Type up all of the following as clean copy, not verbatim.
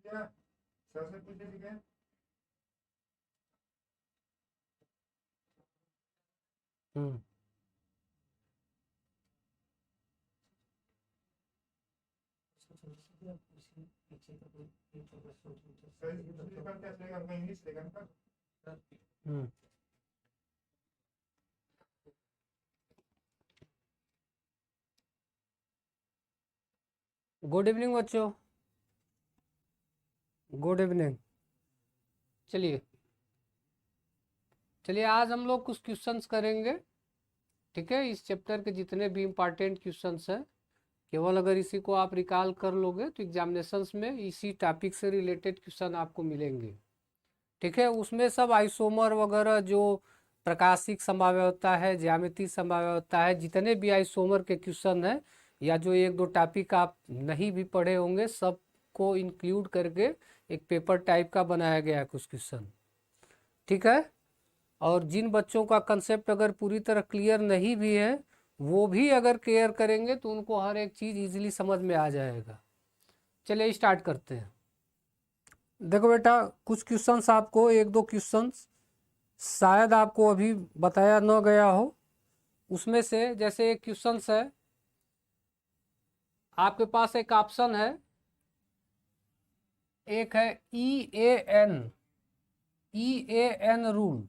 क्या सर से पूछे भी क्या? सर दूसरी बार क्या चलेगा? हमको इंग्लिश लेगा ना। गुड इवनिंग बच्चों, गुड इवनिंग। चलिए चलिए आज हम लोग कुछ क्वेश्चंस करेंगे, ठीक है। इस चैप्टर के जितने भी इम्पॉर्टेंट क्वेश्चंस हैं, केवल अगर इसी को आप रिकॉल कर लोगे तो एग्जामिनेशंस में इसी टॉपिक से रिलेटेड क्वेश्चन आपको मिलेंगे, ठीक है। उसमें सब आइसोमर वगैरह, जो प्रकाशिक संभाव्यता है, ज्यामितीय संभाव्यता है, जितने भी आइसोमर के क्वेश्चन हैं, या जो एक दो टॉपिक आप नहीं भी पढ़े होंगे, सबको इंक्लूड करके एक पेपर टाइप का बनाया गया है कुछ क्वेश्चन, ठीक है। और जिन बच्चों का कंसेप्ट अगर पूरी तरह क्लियर नहीं भी है, वो भी अगर क्लियर करेंगे तो उनको हर एक चीज़ इजीली समझ में आ जाएगा। चलिए स्टार्ट करते हैं। देखो बेटा, कुछ क्वेश्चंस आपको, एक दो क्वेश्चंस शायद आपको अभी बताया न गया हो। उसमें से जैसे एक क्वेश्चंस है, आपके पास एक ऑप्शन है, एक है ई A N rule.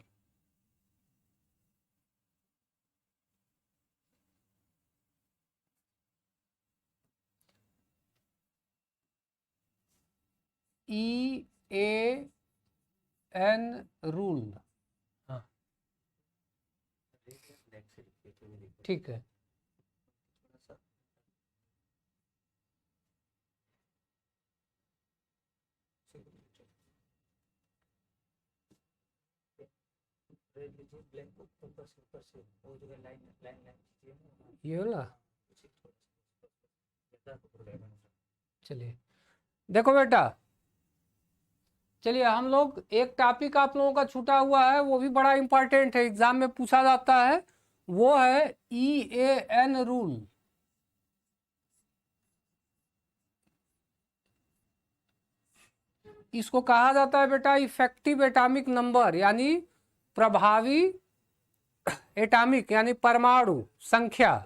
E A N rule, हाँ ठीक है। ये वाला, चलिए देखो बेटा, चलिए हम लोग एक टॉपिक आप लोगों का छूटा हुआ है, वो भी बड़ा इंपॉर्टेंट है, एग्जाम में पूछा जाता है, वो है ई ए एन रूल। इसको कहा जाता है बेटा इफेक्टिव एटॉमिक नंबर, यानी प्रभावी एटॉमिक यानी परमाणु संख्या,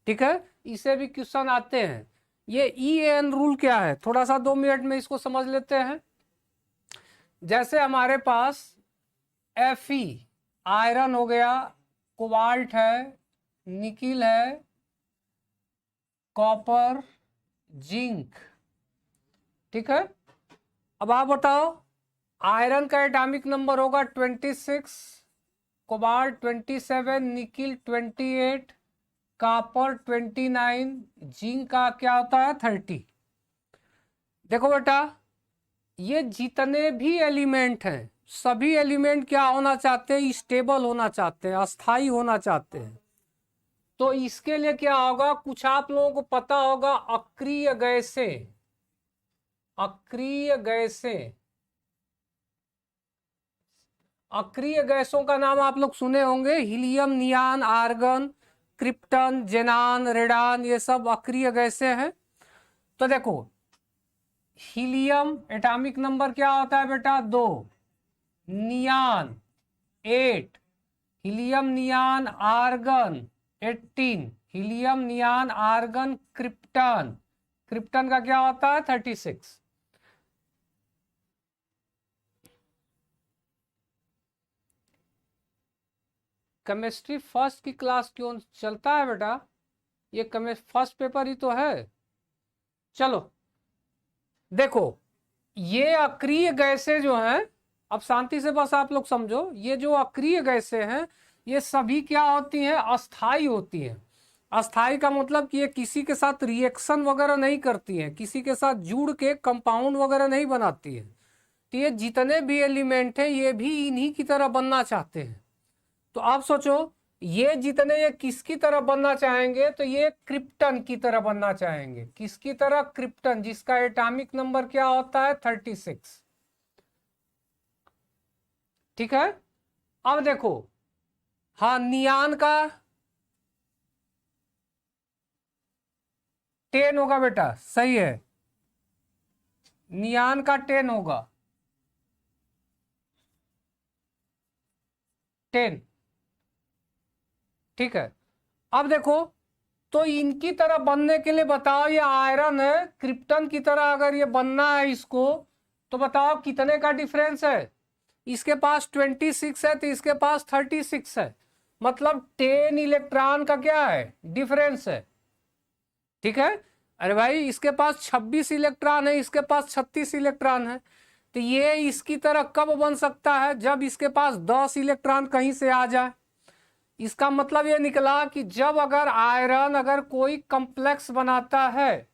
ठीक है। इसे भी क्वेश्चन आते हैं। ये ई एन रूल क्या है, थोड़ा सा 2 मिनट में इसको समझ लेते हैं। जैसे हमारे पास Fe आयरन हो गया, कोबाल्ट है, निकिल है, कॉपर, जिंक, ठीक है। अब आप बताओ, आयरन का एटॉमिक नंबर होगा 26, कोबाल्ट 27, निकिल 28, कॉपर 29, जिंक का क्या होता है 30। देखो बेटा, ये जितने भी एलिमेंट हैं, सभी एलिमेंट क्या होना चाहते हैं, स्टेबल होना चाहते हैं, अस्थाई होना चाहते हैं। तो इसके लिए क्या होगा, कुछ आप लोगों को पता होगा, अक्रिय गैसें, अक्रिय गैसें, अक्रिय गैसों का नाम आप लोग सुने होंगे, helium, neon, argon, krypton, जेनान, radon, ये सब अक्रिय गैसें हैं। तो देखो, हीलियम एटॉमिक नंबर क्या होता है बेटा 2, neon 8, helium neon argon 18, helium neon argon krypton, krypton का क्या होता है 36। केमिस्ट्री फर्स्ट की क्लास क्यों चलता है बेटा, ये फर्स्ट पेपर ही तो है। चलो देखो, ये अक्रिय गैसें जो हैं, अब शांति से बस आप लोग समझो, ये जो अक्रिय गैसें हैं, ये सभी क्या होती हैं, अस्थाई होती हैं। अस्थाई का मतलब कि ये किसी के साथ रिएक्शन वगैरह नहीं करती हैं, किसी के साथ जुड़ के कंपाउंड वगैरह नहीं बनाती हैं। तो ये जितने भी एलिमेंट हैं, ये भी इन्हीं की तरह बनना चाहते हैं। तो आप सोचो, ये जितने ये किसकी तरह बनना चाहेंगे, तो ये क्रिप्टन की तरह बनना चाहेंगे। किसकी तरह, क्रिप्टन, जिसका एटॉमिक नंबर क्या होता है 36, ठीक है। अब देखो, हाँ नियान का 10 होगा बेटा, सही है। नियान का 10 होगा, 10। ठीक है, अब देखो तो इनकी तरह बनने के लिए बताओ, ये आयरन है, क्रिप्टन की तरह अगर ये बनना है इसको, तो बताओ कितने का डिफरेंस है। इसके पास 26 है तो इसके पास 36 है, मतलब 10 इलेक्ट्रॉन का क्या है, डिफरेंस है। ठीक है, अरे भाई इसके पास 26 इलेक्ट्रॉन है, इसके पास 36 इलेक्ट्रॉन है, तो ये इसकी तरह कब बन सकता है, जब इसके पास 10 इलेक्ट्रॉन कहीं से आ जाए। इसका मतलब ये निकला कि जब अगर आयरन अगर कोई कॉम्प्लेक्स बनाता है,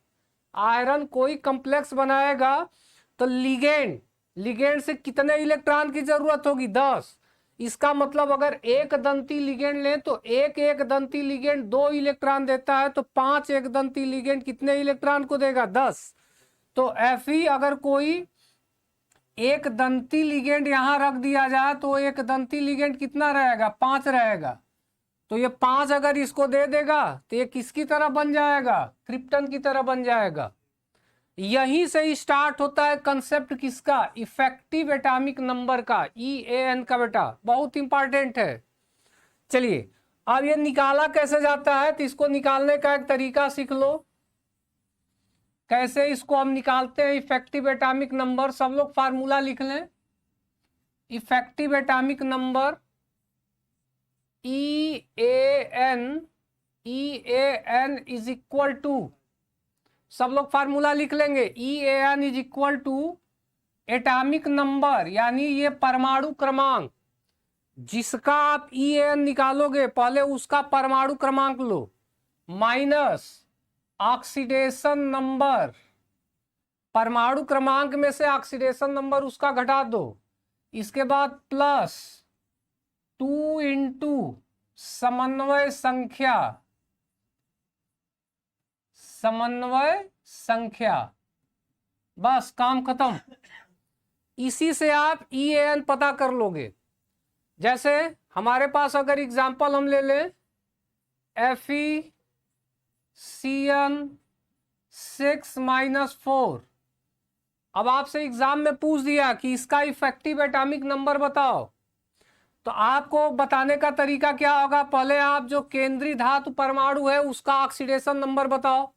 आयरन कोई कॉम्प्लेक्स बनाएगा, तो लिगेंड से कितने इलेक्ट्रॉन की जरूरत होगी, 10। इसका मतलब अगर एक दंती लिगेंड लें तो एक दंती लिगेंड 2 इलेक्ट्रॉन देता है, तो 5 एक दंती लिगेंड कितने इलेक्ट्रॉन को देगा, 10। तो Fe अगर कोई एक दंती लिगेंड यहां रख दिया जाए तो एक दंती लिगेंड कितना रहेगा, 5 रहेगा। तो ये 5 अगर इसको दे देगा तो ये किसकी तरह बन जाएगा, क्रिप्टन की तरह बन जाएगा। यहीं से स्टार्ट होता है कंसेप्ट किसका, इफेक्टिव एटॉमिक नंबर का, EAN का बेटा, बहुत इंपॉर्टेंट है। चलिए अब ये निकाला कैसे जाता है, तो इसको निकालने का एक तरीका सीख लो, कैसे इसको हम निकालते हैं इफेक्टिव एटॉमिक नंबर। सब लोग फार्मूला लिख लें, effective atomic number EAN is equal to, सब लोग फार्मूला लिख लेंगे, EAN is equal to atomic number, यानी ये परमाणु क्रमांक, जिसका आप EAN निकालोगे पहले उसका परमाणु क्रमांक लो, माइनस ऑक्सीडेशन नंबर, परमाणु क्रमांक में से ऑक्सीडेशन नंबर उसका घटा दो, इसके बाद प्लस 2 इंटू समन्वय संख्या, समन्वय संख्या, बस काम खत्म। इसी से आप EAN पता कर लोगे। जैसे हमारे पास अगर एग्जांपल हम ले लें, FeCN6-4, अब आपसे एग्जाम में पूछ दिया कि इसका इफेक्टिव एटॉमिक नंबर बताओ, तो आपको बताने का तरीका क्या होगा, पहले आप जो केंद्रीय धातु परमाणु है उसका ऑक्सीडेशन नंबर बताओ,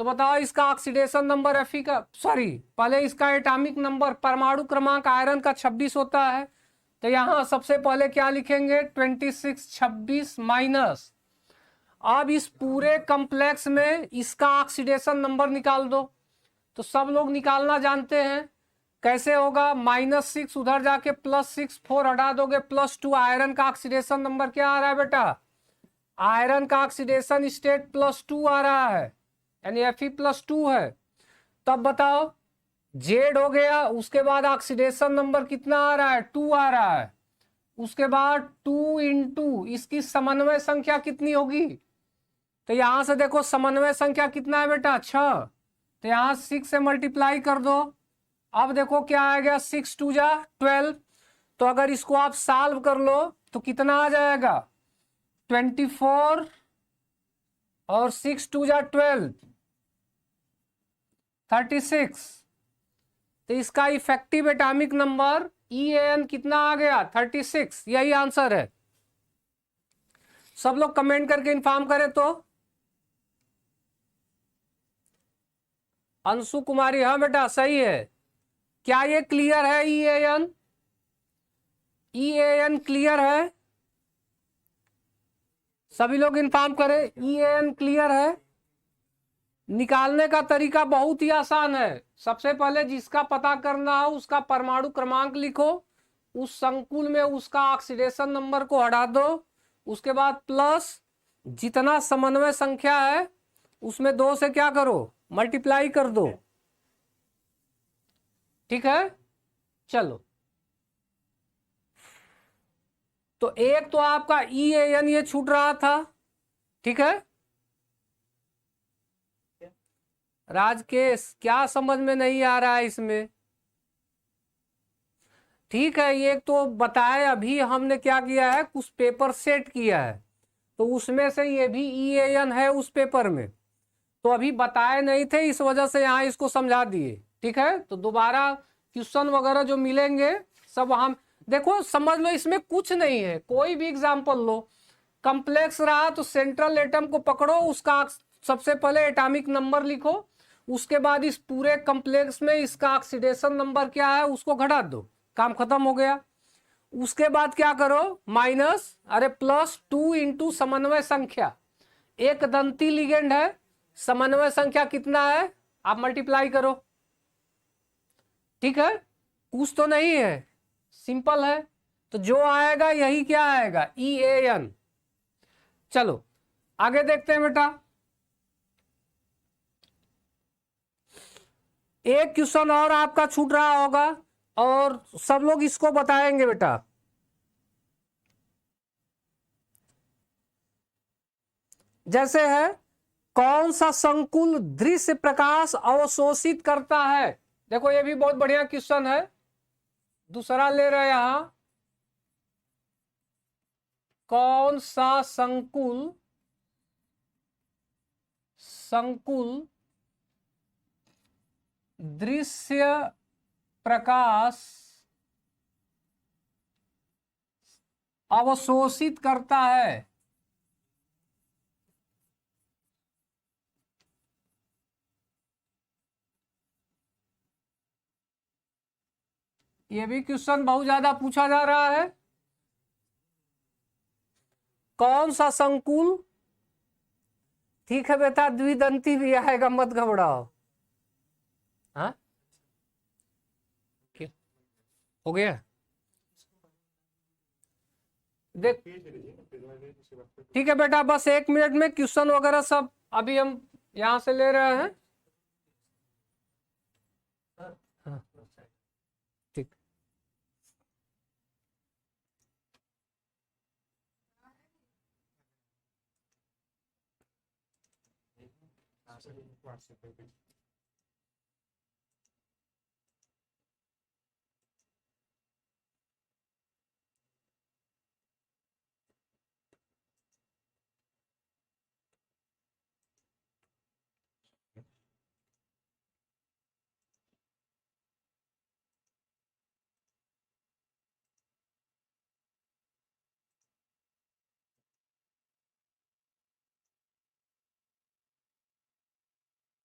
तो बताओ इसका ऑक्सीडेशन नंबर Fe का, सॉरी पहले इसका एटॉमिक नंबर, परमाणु क्रमांक आयरन का 26 होता है, तो यहां सबसे पहले क्या लिखेंगे, 26, 26 माइनस, अब इस पूरे कॉम्प्लेक्स में इसका ऑक्सीडेशन नंबर निकाल दो। तो सब लोग निकालना जानते हैं, कैसे होगा, -6 उधर जाके +6, 4 हटा दोगे, +2, आयरन का ऑक्सीडेशन नंबर क्या आ रहा है बेटा, आयरन का ऑक्सीडेशन स्टेट +2 आ रहा है, यानी Fe+2 है। तब बताओ जेड हो गया, उसके बाद ऑक्सीडेशन नंबर कितना आ रहा है, 2 आ रहा है, उसके बाद 2 इंटू इसकी समन्वय संख्या कितनी होगी, तो यहां से देखो समन्वय संख्या कितना है बेटा, 6, तो यहां 6 से मल्टीप्लाई कर दो। अब देखो क्या आ गया, 6 2 जा 12, तो अगर इसको आप सॉल्व कर लो तो कितना आ जाएगा, 24 और 6 2 जा 12, 36। तो इसका इफेक्टिव एटॉमिक नंबर EAN कितना आ गया, 36, यही आंसर है। सब लोग कमेंट करके इन्फॉर्म करें तो। अंशु कुमारी, हाँ बेटा सही है। क्या ये क्लियर है, EAN क्लियर है, सभी लोग इन्फॉर्म करें, EAN क्लियर है। निकालने का तरीका बहुत ही आसान है, सबसे पहले जिसका पता करना हो उसका परमाणु क्रमांक लिखो, उस संकुल में उसका ऑक्सीडेशन नंबर को हटा दो, उसके बाद प्लस जितना समन्वय संख्या है उसमें 2 से क्या करो, मल्टीप्लाई कर दो। ठीक है, चलो तो एक तो आपका EAN ये छूट रहा था, ठीक है। राजकेश क्या समझ में नहीं आ रहा है इसमें, ठीक है, ये तो बताए, अभी हमने क्या किया है, कुछ पेपर सेट किया है, तो उसमें से ये भी EAN है उस पेपर में, तो अभी बताए नहीं थे, इस वजह से यहाँ इसको समझा दिए, ठीक है, तो दोबारा क्वेश्चन वगैरह जो मिलेंगे सब वहां देखो, समझ लो इसमें कुछ नहीं है। कोई भी एग्जांपल लो, कॉम्प्लेक्स रहा तो सेंट्रल एटम को पकड़ो, उसका सबसे पहले एटॉमिक नंबर लिखो, उसके बाद इस पूरे कॉम्प्लेक्स में इसका ऑक्सीडेशन नंबर क्या है उसको घटा दो, काम खत्म हो गया। उसके बाद क्या करो, माइनस अरे +2 इंटू समन्वय संख्या, एक दंती लिगेंड है, समन्वय संख्या कितना है आप मल्टीप्लाई करो। ठीक है, कुछ तो नहीं है, सिंपल है, तो जो आएगा यही क्या आएगा, EAN। चलो आगे देखते हैं बेटा, एक क्वेश्चन और आपका छूट रहा होगा और सब लोग इसको बताएंगे बेटा। जैसे है, कौन सा संकुल दृश्य प्रकाश अवशोषित करता है। देखो ये भी बहुत बढ़िया क्वेश्चन है, दूसरा ले रहे हैं यहां, कौन सा संकुल दृश्य प्रकाश अवशोषित करता है। ये भी क्वेश्चन बहुत ज्यादा पूछा जा रहा है, कौन सा संकुल, ठीक है बेटा, द्विदंती भी आएगा, मत घबराओ। हाँ हो गया, देख ठीक है बेटा, बस 1 मिनट में क्वेश्चन वगैरह सब अभी हम यहां से ले रहे हैं। हाँ ठीक,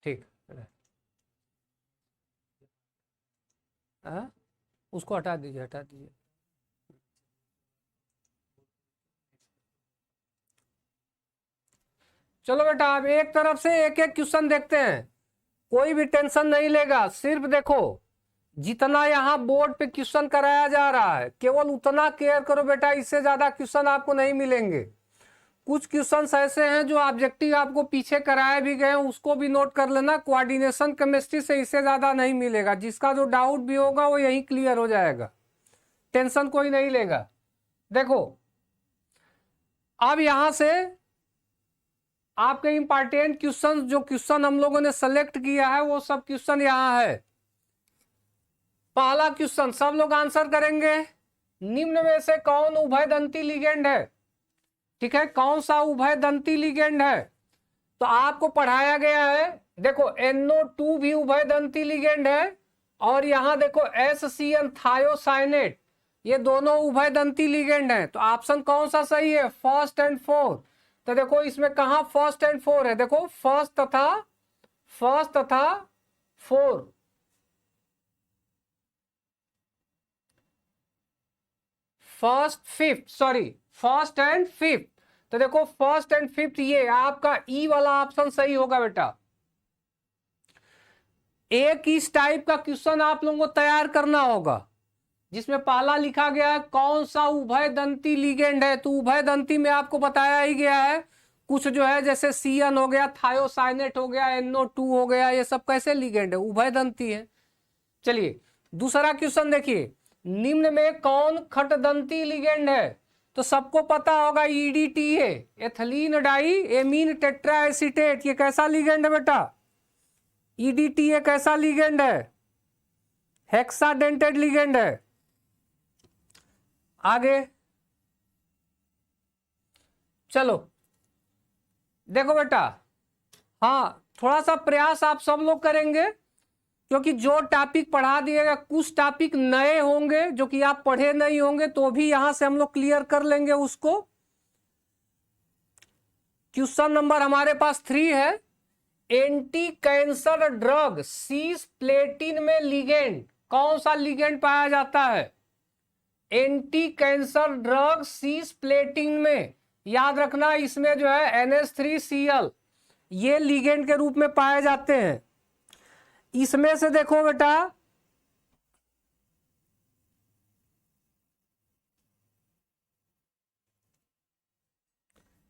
ठीक, हाँ उसको हटा दीजिए, हटा दीजिए। चलो बेटा, अब एक तरफ से एक एक क्वेश्चन देखते हैं, कोई भी टेंशन नहीं लेगा, सिर्फ देखो जितना यहाँ बोर्ड पे क्वेश्चन कराया जा रहा है केवल उतना केयर करो बेटा, इससे ज्यादा क्वेश्चन आपको नहीं मिलेंगे। कुछ क्वेश्चंस ऐसे हैं जो ऑब्जेक्टिव आपको पीछे कराए भी गए, उसको भी नोट कर लेना, कोऑर्डिनेशन केमिस्ट्री से इससे ज्यादा नहीं मिलेगा, जिसका जो डाउट भी होगा वो यही क्लियर हो जाएगा, टेंशन कोई नहीं लेगा। देखो अब यहां से आपके इंपॉर्टेंट क्वेश्चन, जो क्वेश्चन हम लोगों ने सेलेक्ट किया है वो सब क्वेश्चन यहां है। पहला क्वेश्चन सब लोग आंसर करेंगे, निम्न में से कौन उभयदंती लिगेंड है। ठीक है, कौन सा उभयदंती लिगेंड है, तो आपको पढ़ाया गया है, देखो NO2 भी उभयदंती लिगेंड है, और यहां देखो SCN थायोसाइनेट, ये दोनों उभयदंती लिगेंड है। तो ऑप्शन कौन सा सही है, फर्स्ट एंड फोर्थ। तो देखो इसमें कहा फर्स्ट एंड फोर है, देखो फर्स्ट तथा फोर, फर्स्ट एंड फिफ्थ। तो देखो फर्स्ट एंड फिफ्थ, ये आपका ई वाला ऑप्शन सही होगा बेटा। एक इस टाइप का क्वेश्चन आप लोगों को तैयार करना होगा, जिसमें पहला लिखा गया है कौन सा उभयदंती लिगेंड है, तो उभयदंती में आपको बताया ही गया है, कुछ जो है जैसे CN हो गया, थायोसाइनेट हो गया, NO2 हो गया, ये सब कैसे लिगेंड है, उभयदंती है। चलिए दूसरा क्वेश्चन देखिए, निम्न में कौन खटदंती लिगेंड है, तो सबको पता होगा EDTA, ethylene di amine tetra acetate, ये कैसा लिगेंड है बेटा, EDTA कैसा लिगेंड है, हेक्साडेंटेड लिगेंड है। आगे चलो देखो बेटा, हाँ थोड़ा सा प्रयास आप सब लोग करेंगे, क्योंकि जो टॉपिक पढ़ा दिएगा कुछ टॉपिक नए होंगे जो कि आप पढ़े नहीं होंगे, तो भी यहां से हम लोग क्लियर कर लेंगे उसको। क्वेश्चन नंबर हमारे पास 3 है, एंटी कैंसर ड्रग सीस्प्लेटिन में लिगेंड, कौन सा लिगेंड पाया जाता है? एंटी कैंसर ड्रग सीस्प्लेटिन में, याद रखना इसमें जो है NH3Cl ये लिगेंड के रूप में पाए जाते हैं। इसमें से देखो बेटा,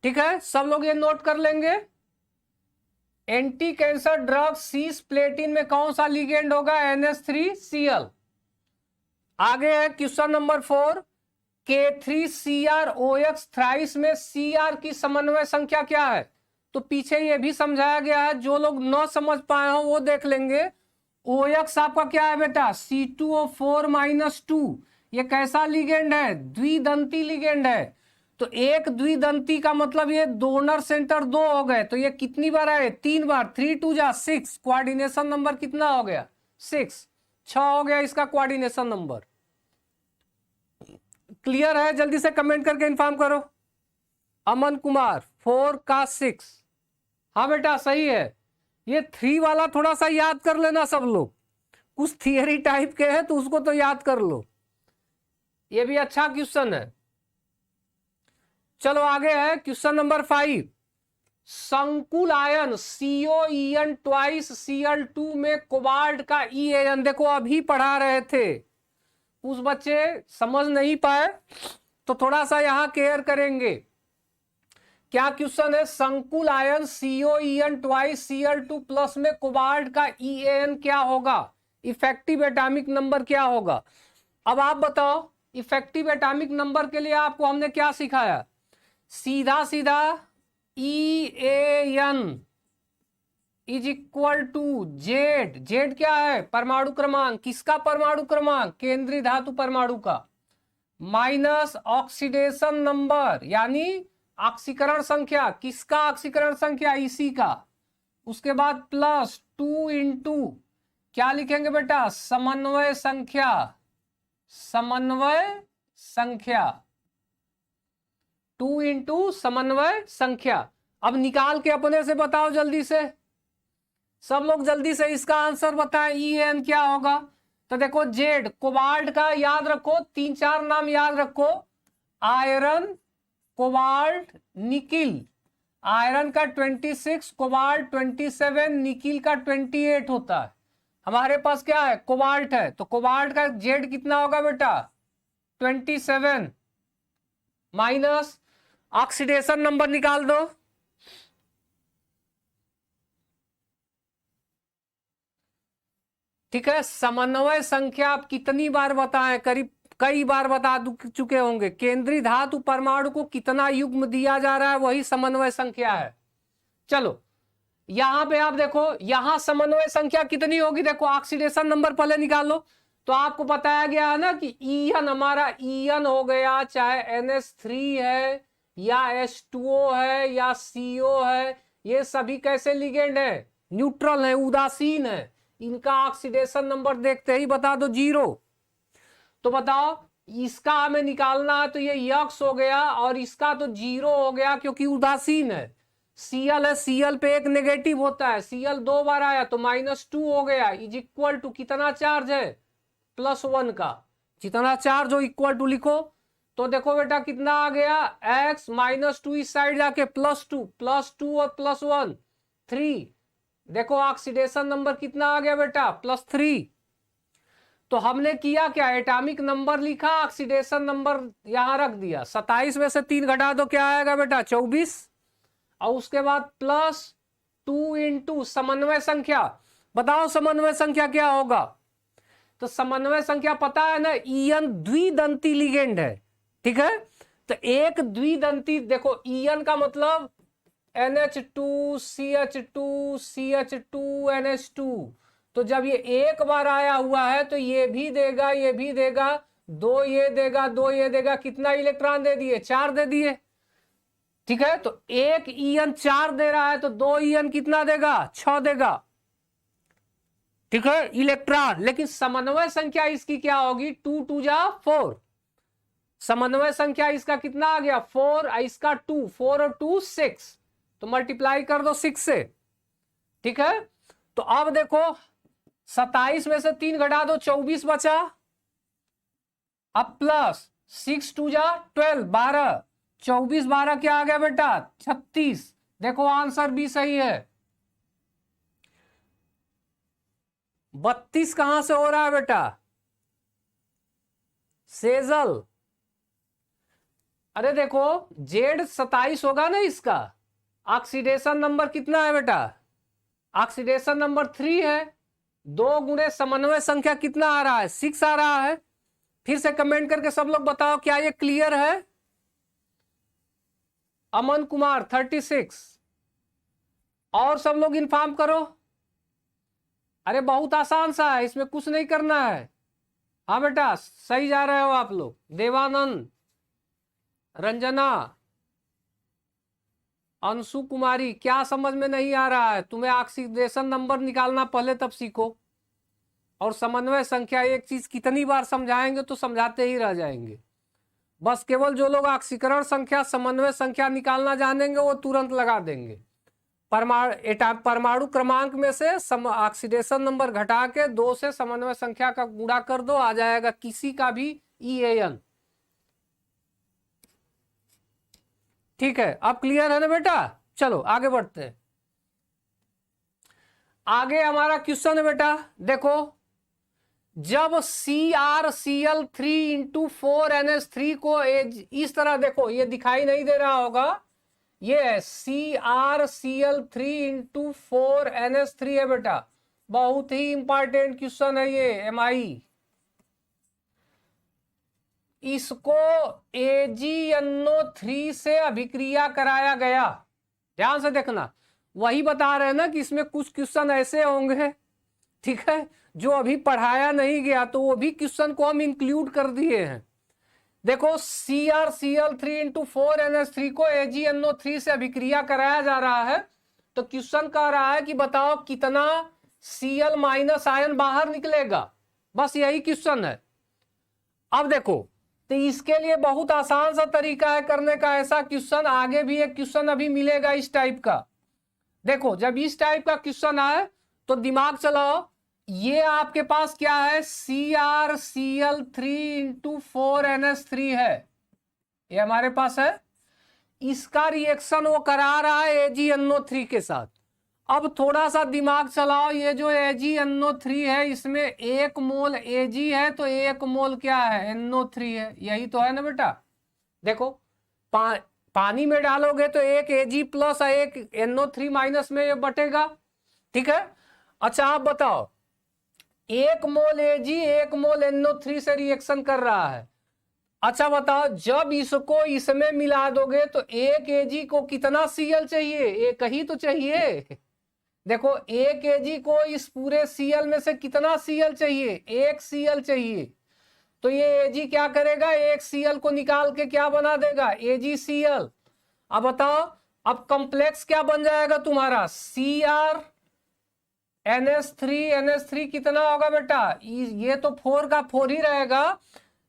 ठीक है, सब लोग ये नोट कर लेंगे। एंटी कैंसर ड्रग सीस्प्लेटिन में कौन सा लिगेंड होगा? NH3Cl। आगे है क्वेश्चन नंबर 4, K3CrOX थ्राइस में Cr की समन्वय संख्या क्या है? तो पीछे ये भी समझाया गया है, जो लोग न समझ पाए हो वो देख लेंगे। OX आपका क्या है बेटा? C2O4-2। ये कैसा लिगेंड है? द्विदंती लिगेंड है। तो एक द्विदंती का मतलब ये डोनर सेंटर 2 हो गए, तो ये कितनी बार आए? 3 बार। 3 2 जा 6, कोऑर्डिनेशन नंबर कितना हो गया? 6 हो गया इसका कोऑर्डिनेशन नंबर। क्लियर है? जल्दी से कमेंट करके इन्फॉर्म करो। अमन कुमार 4 का 6, हाँ बेटा सही है। ये 3 वाला थोड़ा सा याद कर लेना सब लोग, कुछ थियरी टाइप के हैं तो उसको तो याद कर लो, ये भी अच्छा क्वेश्चन है। चलो आगे है क्वेश्चन नंबर 5, संकुल आयन COEN ट्वाइस Cl2 में कोबाल्ट का EAN, देखो अभी पढ़ा रहे थे, उस बच्चे समझ नहीं पाए तो थोड़ा सा यहां केयर करेंगे। क्या क्वेश्चन है? संकुल ion COEN twice Cl2 plus में कोबाल्ट का EAN क्या होगा? इफेक्टिव एटॉमिक नंबर क्या होगा? अब आप बताओ, इफेक्टिव एटॉमिक नंबर के लिए आपको हमने क्या सिखाया? सीधा सीधा EAN is equal to Z. Z क्या है? परमाणु क्रमांक। किसका परमाणु क्रमांक? केंद्रीय धातु परमाणु का, माइनस ऑक्सीडेशन नंबर यानी ऑक्सीकरण संख्या। किसका ऑक्सीकरण संख्या? इसी का। उसके बाद प्लस 2 इंटू क्या लिखेंगे बेटा? समन्वय संख्या। समन्वय संख्या 2 इंटू समन्वय संख्या। अब निकाल के अपने से बताओ जल्दी से, सब लोग जल्दी से इसका आंसर बताएं। EAN क्या होगा? तो देखो जेड, कोबाल्ट का याद रखो, 3-4 नाम याद रखो, आयरन, कोबाल्ट, निकिल। आयरन का 26, कोबाल्ट 27, निकिल का 28 होता है। हमारे पास क्या है? कोबाल्ट है, तो कोबाल्ट का जेड कितना होगा बेटा? 27 माइनस ऑक्सीडेशन नंबर निकाल दो। ठीक है, समन्वय संख्या आप कितनी बार बताएं? करीब कई बार बता चुके होंगे। केंद्रीय धातु परमाणु को कितना युग्म दिया जा रहा है वही समन्वय संख्या है। चलो यहां पे आप देखो, यहां समन्वय संख्या कितनी होगी? देखो ऑक्सीडेशन नंबर पहले निकाल लो। तो आपको बताया गया है ना कि EN हमारा EN हो गया, चाहे NH3 है या H2O है या CO है, ये सभी कैसे लिगेंड है? न्यूट्रल है, उदासीन है। इनका ऑक्सीडेशन नंबर देखते ही बता दो 0। तो बताओ इसका हमें निकालना है, तो ये यक्स हो गया और इसका तो 0 हो गया क्योंकि उदासीन है। Cl है, Cl पे एक नेगेटिव होता है, Cl 2 बार आया तो -2 हो गया, इज इक्वल टू कितना चार्ज है? +1 का। जितना चार्ज हो इक्वल टू लिखो। तो देखो बेटा कितना आ गया? x -2 इस साइड जाके +2 और +1 3। देखो ऑक्सीडेशन नंबर कितना आ गया बेटा? +3। तो हमने किया क्या? एटॉमिक नंबर लिखा, ऑक्सीडेशन नंबर यहां रख दिया। 27 में से 3 घटा दो, क्या आएगा बेटा? 24। और उसके बाद +2 इंटू समन्वय संख्या। बताओ समन्वय संख्या क्या होगा? तो समन्वय संख्या पता है ना, EN द्विदंती लिगेंड है। ठीक है, तो एक द्विदंती, देखो EN का मतलब NH2 CH2 CH2 NH2। तो जब ये एक बार आया हुआ है तो ये भी देगा, ये भी देगा, 2 ये देगा, 2 ये देगा। कितना इलेक्ट्रॉन दे दिए? 4 दे दिए। ठीक है, तो एक EN 4 दे रहा है तो 2 EN कितना देगा? 6 देगा। ठीक है, इलेक्ट्रॉन। लेकिन समन्वय संख्या इसकी क्या होगी, 2 2 जा 4। समन्वय संख्या इसका कितना आ गया 4, इसका 2, 4 और 2 6, तो मल्टीप्लाई कर दो 6 से। ठीक है, तो अब देखो 27 में से 3 घटा दो 24 बचा, अब प्लस 6 2 जा 12, 12, 24 12 क्या आ गया बेटा 36। देखो आंसर भी सही है। 32 कहां से हो रहा है बेटा, सेजल? अरे देखो जेड 27 होगा ना इसका, ऑक्सीडेशन नंबर कितना है बेटा, ऑक्सीडेशन नंबर 3 है, 2 गुणे समन्वय संख्या कितना आ रहा है 6 आ रहा है। फिर से कमेंट करके सब लोग बताओ क्या ये क्लियर है। अमन कुमार 36, और सब लोग इन्फॉर्म करो। अरे बहुत आसान सा है, इसमें कुछ नहीं करना है। हाँ बेटा सही जा रहे हो आप लोग। देवानंद, रंजना, अंशु कुमारी, क्या समझ में नहीं आ रहा है तुम्हें? ऑक्सीडेशन नंबर निकालना पहले तब सीखो। और समन्वय संख्या एक चीज कितनी बार समझाएंगे तो समझाते ही रह जाएंगे। बस केवल जो लोग ऑक्सीकरण संख्या समन्वय संख्या निकालना जानेंगे वो तुरंत लगा देंगे। परमाणु क्रमांक में से ऑक्सीडेशन नंबर घटा के 2 से समन्वय संख्या का गुणा कर दो, आ जाएगा किसी का भी EAN। ठीक है, अब क्लियर है ना बेटा? चलो आगे बढ़ते हैं। आगे हमारा क्वेश्चन है बेटा, देखो जब CrCl3 इंटू 4NH3 को इस तरह, देखो ये दिखाई नहीं दे रहा होगा, ये CrCl3 इंटू 4NH3 है बेटा। बहुत ही इंपॉर्टेंट क्वेश्चन है ये MI। इसको AgNO3 से अभिक्रिया कराया गया। ध्यान से देखना, वही बता रहे हैं ना कि इसमें कुछ क्वेश्चन ऐसे होंगे, ठीक है, जो अभी पढ़ाया नहीं गया, तो वो भी क्वेश्चन को हम इंक्लूड कर दिए हैं। देखो CrCl3 इंटू 4NH3 को AgNO3 से अभिक्रिया कराया जा रहा है। तो क्वेश्चन कह रहा है कि बताओ कितना Cl माइनस आयन बाहर निकलेगा, बस यही क्वेश्चन है। अब देखो तो इसके लिए बहुत आसान सा तरीका है करने का ऐसा क्वेश्चन। आगे भी एक क्वेश्चन अभी मिलेगा इस टाइप का। देखो जब इस टाइप का क्वेश्चन आए तो दिमाग चलाओ, ये आपके पास क्या है CrCl3 इंटू 4NH3 है, ये हमारे पास है। इसका रिएक्शन वो करा रहा है AgNO3 के साथ। अब थोड़ा सा दिमाग चलाओ, ये जो AgNO3 है इसमें 1 मोल Ag है तो 1 मोल क्या है NO3 है, यही तो है ना बेटा। देखो पानी में डालोगे तो 1 Ag प्लस 1 NO3 माइनस में ये बटेगा। ठीक है, अच्छा आप बताओ 1 मोल Ag 1 मोल NO3 से रिएक्शन कर रहा है। अच्छा बताओ जब इसको इसमें मिला दोगे तो 1 Ag को कितना Cl चाहिए, एक ही तो चाहिए। देखो 1 Ag को इस पूरे Cl में से कितना Cl चाहिए, 1 Cl चाहिए। तो ये Ag क्या करेगा, 1 Cl को निकाल के क्या बना देगा AgCl। अब बताओ अब कॉम्प्लेक्स क्या बन जाएगा तुम्हारा Cr NH3 कितना होगा बेटा, ये तो 4 का 4 ही रहेगा,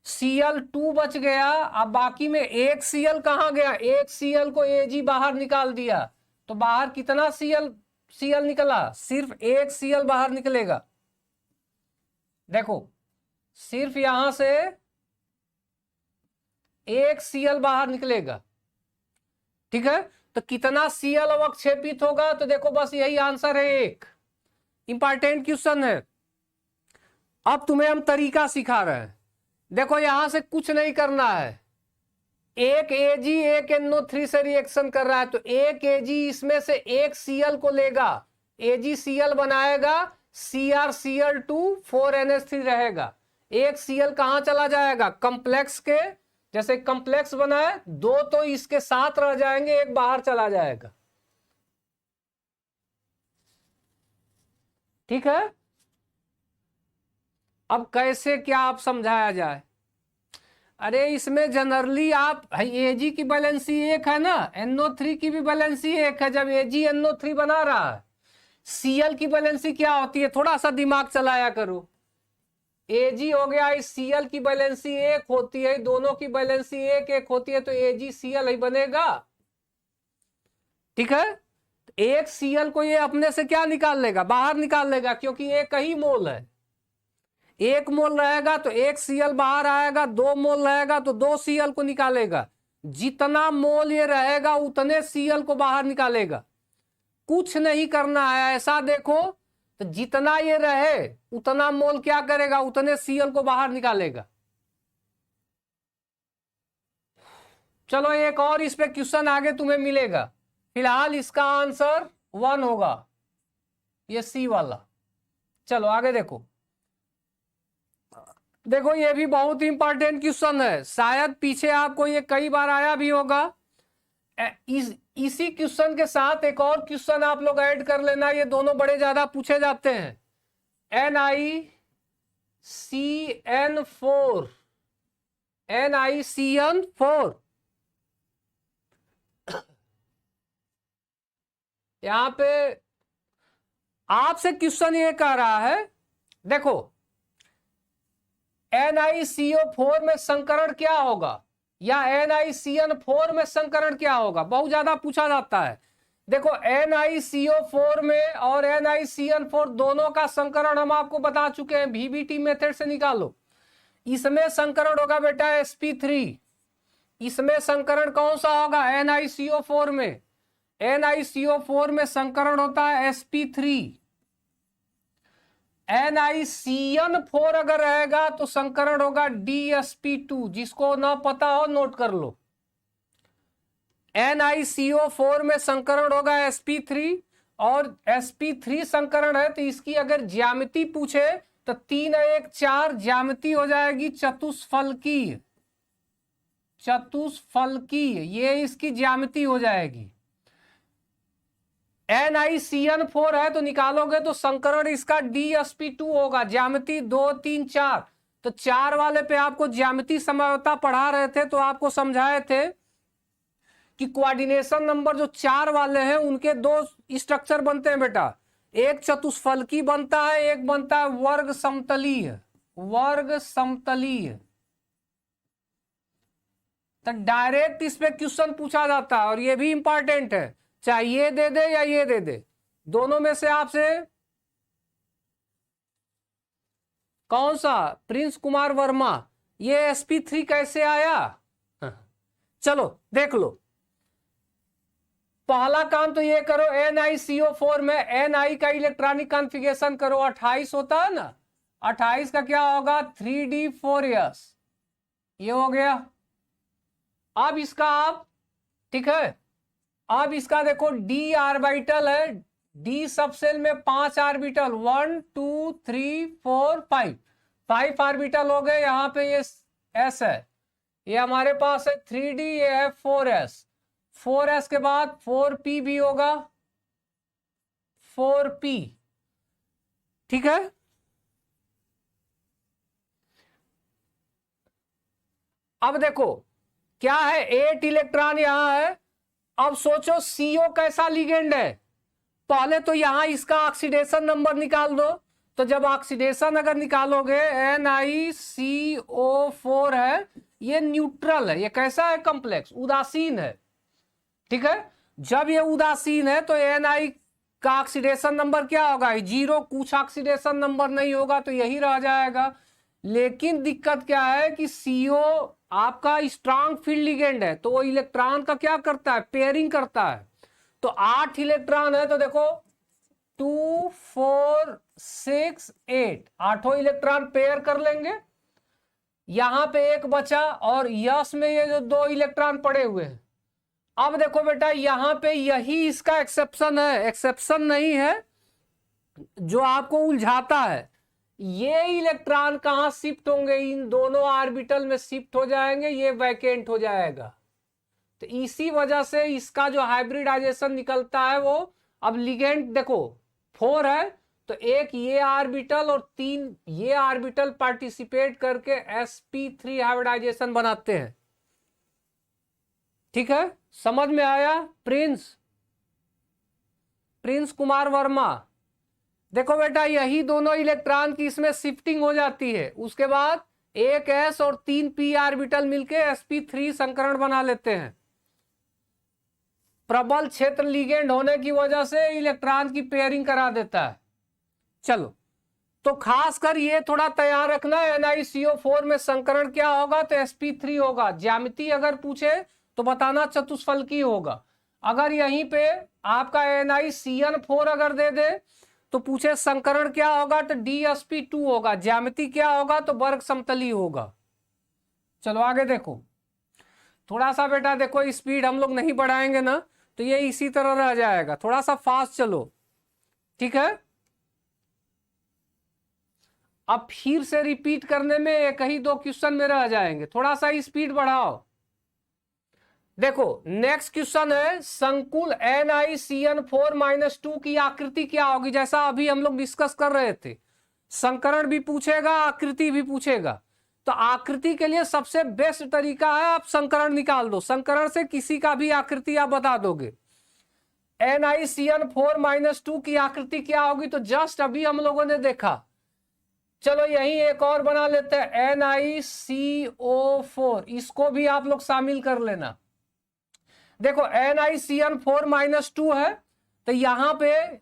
Cl2 बच गया। अब बाकी में 1 Cl कहां गया, 1 Cl को Ag बाहर निकाल दिया, तो बाहर कितना Cl निकला, सिर्फ 1 Cl बाहर निकलेगा। देखो सिर्फ यहां से 1 Cl बाहर निकलेगा। ठीक है, तो कितना Cl अवक्षेपित होगा, तो देखो बस यही आंसर है, 1। इंपॉर्टेंट क्वेश्चन है। अब तुम्हें हम तरीका सिखा रहे हैं। देखो यहां से कुछ नहीं करना है, 1 Ag 1 NO3 से रिएक्शन कर रहा है, तो 1 Ag इसमें से 1 Cl को लेगा, AgCl बनाएगा, CrCl2 4NH3 रहेगा। 1 Cl कहां चला जाएगा, कॉम्प्लेक्स के, जैसे कॉम्प्लेक्स बनाए 2 तो इसके साथ रह जाएंगे, 1 बाहर चला जाएगा। ठीक है, अब कैसे क्या आप समझाया जाए। अरे इसमें जनरली आप Ag की बैलेंसी 1 है ना, NO3 की भी बैलेंसी 1 है। जब AgNO3 बना रहा है Cl की वैलेंसी क्या होती है, थोड़ा सा दिमाग चलाया करो। Ag हो गया, इस Cl की वैलेंसी एक होती है, दोनों की वैलेंसी एक एक होती है, तो AgCl ही बनेगा। ठीक है, एक Cl को ये अपने से क्या निकाल लेगा, बाहर निकाल लेगा, क्योंकि एक ही मोल है। एक मोल रहेगा तो एक Cl बाहर आएगा, 2 मोल रहेगा तो 2 Cl को निकालेगा। जितना मोल ये रहेगा उतने Cl को बाहर निकालेगा। कुछ नहीं करना है, ऐसा देखो तो जितना ये रहे उतना मोल क्या करेगा, उतने Cl को बाहर निकालेगा। चलो एक और इस पे क्वेश्चन आगे तुम्हें मिलेगा, फिलहाल इसका आंसर 1 होगा, ये सी वाला। चलो आगे देखो, देखो ये भी बहुत इंपॉर्टेंट क्वेश्चन है, शायद पीछे आपको ये कई बार आया भी होगा। इसी क्वेश्चन के साथ एक और क्वेश्चन आप लोग ऐड कर लेना, ये दोनों बड़े ज्यादा पूछे जाते हैं। NiCN4, NiCN4, यहां पे आपसे क्वेश्चन ये कह रहा है, देखो NiCO4 में संकरण क्या होगा, या NiCN4 में संकरण क्या होगा, बहुत ज्यादा पूछा जाता है। देखो NiCO4 में और NiCN4 दोनों का संकरण हम आपको बता चुके हैं, VBT मेथड से निकालो। इसमें संकरण होगा बेटा sp3, इसमें संकरण कौन सा होगा, NiCO4 में, NiCO4 में संकरण होता है sp3। NiCN4 अगर रहेगा तो संकरण होगा DsP2, जिसको ना पता हो नोट कर लो। NiCO4 में संकरण होगा sp3, और sp3 संकरण है तो इसकी अगर ज्यामिति पूछे तो 3 1 4 ज्यामिति हो जाएगी चतुष्फलकीय, चतुष्फलकीय, ये इसकी ज्यामिति हो जाएगी। NiCN4 है तो निकालोगे तो संकरण इसका DsP2 होगा, ज्यामिति 2 3 4। तो 4 वाले पे आपको ज्यामिति समझौता पढ़ा रहे थे तो आपको समझाए थे कि कोऑर्डिनेशन नंबर जो 4 वाले हैं उनके 2 स्ट्रक्चर बनते हैं बेटा, एक चतुष्फलकी बनता है, एक बनता है वर्ग समतलीय, वर्ग समतलीय। तो डायरेक्ट इस पे क्वेश्चन पूछा जाता है, और ये भी इंपॉर्टेंट है, चाहे ये दे दे या ये दे दे, दोनों में से आपसे कौन सा, प्रिंस कुमार वर्मा, ये sp3 कैसे आया। चलो देख लो, पहला काम तो ये करो, NiCO4 में Ni का इलेक्ट्रॉनिक कॉन्फ़िगरेशन करो, 28 होता है ना, 28 का क्या होगा 3d4s, ये हो गया। अब इसका आप, ठीक है, अब इसका देखो d ऑर्बिटल है, d सबसेल में 5 ऑर्बिटल, 1 2 3 4 5 ऑर्बिटल हो गए। यहां पे ये s है, ये हमारे पास है 3d, ये है 4s के बाद 4p भी होगा, 4p, ठीक है। अब देखो क्या है, 8 इलेक्ट्रॉन यहां है। अब सोचो CO कैसा लिगेंड है, पहले तो यहां इसका ऑक्सीडेशन नंबर निकाल दो। तो जब ऑक्सीडेशन अगर निकालोगे, NiCO4 है, ये न्यूट्रल है, ये कैसा है, कॉम्प्लेक्स, उदासीन है, ठीक है। जब ये उदासीन है तो Ni का ऑक्सीडेशन नंबर क्या होगा, 0, कुछ ऑक्सीडेशन नंबर नहीं होगा तो यही रह जाएगा। लेकिन दिक्कत क्या है कि CO आपका स्ट्रांग फील्ड लिगेंड है, तो वो इलेक्ट्रॉन का क्या करता है, पेयरिंग करता है। तो 8 इलेक्ट्रॉन है तो देखो 2 4 6 8, 8 इलेक्ट्रॉन पेयर कर लेंगे, यहां पे एक बचा, और यस में ये जो 2 इलेक्ट्रॉन पड़े हुए हैं। अब देखो बेटा यहां पे यही इसका एक्सेप्शन है, एक्सेप्शन नहीं है जो आपको उलझाता है। ये इलेक्ट्रॉन कहां शिफ्ट होंगे, इन दोनों ऑर्बिटल में शिफ्ट हो जाएंगे, ये वैकेंट हो जाएगा। तो इसी वजह से इसका जो हाइब्रिडाइजेशन निकलता है वो, अब लिगेंड देखो 4 है तो एक ये ऑर्बिटल और 3 ये ऑर्बिटल पार्टिसिपेट करके sp3 हाइब्रिडाइजेशन बनाते हैं, ठीक है। समझ में आया, प्रिंस कुमार वर्मा, देखो बेटा यही दोनों इलेक्ट्रॉन की इसमें शिफ्टिंग हो जाती है, उसके बाद एक s और 3 p ऑर्बिटल मिलके sp3 संकरण बना लेते हैं। प्रबल क्षेत्र लिगेंड होने की वजह से इलेक्ट्रॉन की पेयरिंग करा देता है। चलो तो खासकर ये थोड़ा तैयार रखना, NiCO4 में संकरण क्या होगा तो sp3 होगा। ज्यामिति अगर पूछे तो बताना चतुष्फलकी होगा। अगर यहीं पे आपका NiCN4 अगर दे दे तो पूछे संकरण क्या होगा तो DsP2 होगा। ज्यामिति क्या होगा तो वर्ग समतली होगा। चलो आगे देखो, थोड़ा सा बेटा देखो स्पीड हम लोग नहीं बढ़ाएंगे ना तो ये इसी तरह रह जाएगा, थोड़ा सा फास्ट चलो, ठीक है। अब फिर से रिपीट करने में एक ही 2 क्वेश्चन में रह जाएंगे, थोड़ा सा स्पीड बढ़ाओ। देखो नेक्स्ट क्वेश्चन है संकुल NiCN4-2 की आकृति क्या होगी, जैसा अभी हम लोग डिस्कस कर रहे थे। संकरण भी पूछेगा, आकृति भी पूछेगा। तो आकृति के लिए सबसे बेस्ट तरीका है आप संकरण निकाल दो, संकरण से किसी का भी आकृति आप बता दोगे। NiCN4-2 की आकृति क्या होगी तो जस्ट अभी हम लोगों ने देखा। चलो यही एक और बना लेते हैं NiCO4, इसको भी आप लोग शामिल कर लेना। देखो NiCN4-2 है तो यहां पे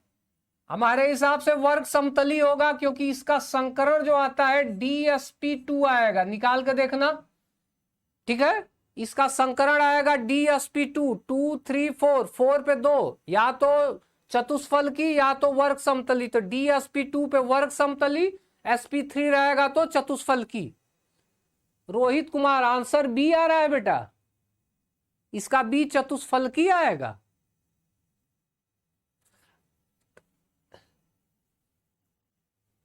हमारे हिसाब से वर्ग समतली होगा, क्योंकि इसका संकरण जो आता है DsP2 आएगा, निकाल के देखना, ठीक है। इसका संकरण आएगा DsP2, 2 3 4, 4 पे 2, या तो चतुष्फलकी या तो वर्ग समतली। तो DsP2 पे वर्ग समतली, sp3 रहेगा तो चतुष्फलकी। रोहित कुमार आंसर बी आ रहा है बेटा, इसका बी चतुष्फलकी आएगा।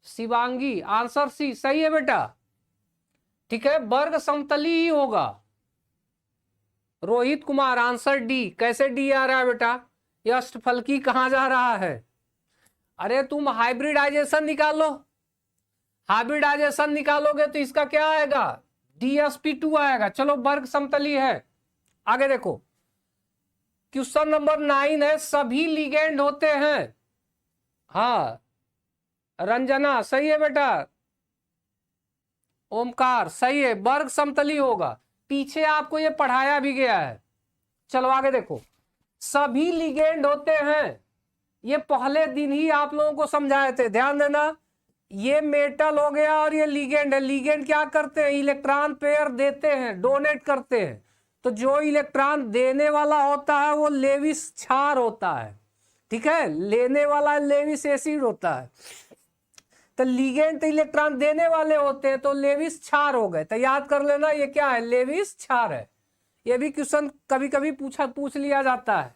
शिवांगी आंसर सी सही है बेटा, ठीक है, वर्ग समतली ही होगा। Rohit Kumar answer D. कैसे डी आ रहा है बेटा, यह अष्टफलकी कहां जा रहा है। अरे तुम हाइब्रिडाइजेशन निकालो, हाइब्रिडाइजेशन निकालोगे तो इसका क्या आएगा DsP2 आएगा। चलो वर्ग समतली है। आगे देखो क्वेश्चन नंबर 9 है सभी लिगेंड होते हैं। हाँ रंजना सही है बेटा, ओमकार सही है, वर्ग समतली होगा। पीछे आपको ये पढ़ाया भी गया है। चलो आगे देखो, सभी लिगेंड होते हैं, ये पहले दिन ही आप लोगों को समझाए थे, ध्यान देना। ये मेटल हो गया और ये लिगेंड है। लिगेंड क्या करते हैं, इलेक्ट्रॉन पेयर देते हैं, डोनेट करते हैं। तो जो इलेक्ट्रॉन देने वाला होता है वो लेविस क्षार होता है, ठीक है, लेने वाला लेविस एसिड होता है। तो लिगेंड तो इलेक्ट्रॉन देने वाले होते हैं, तो लेविस क्षार हो गए। तो याद कर लेना ये क्या है, लेविस क्षार है। ये भी क्वेश्चन कभी कभी पूछ लिया जाता है।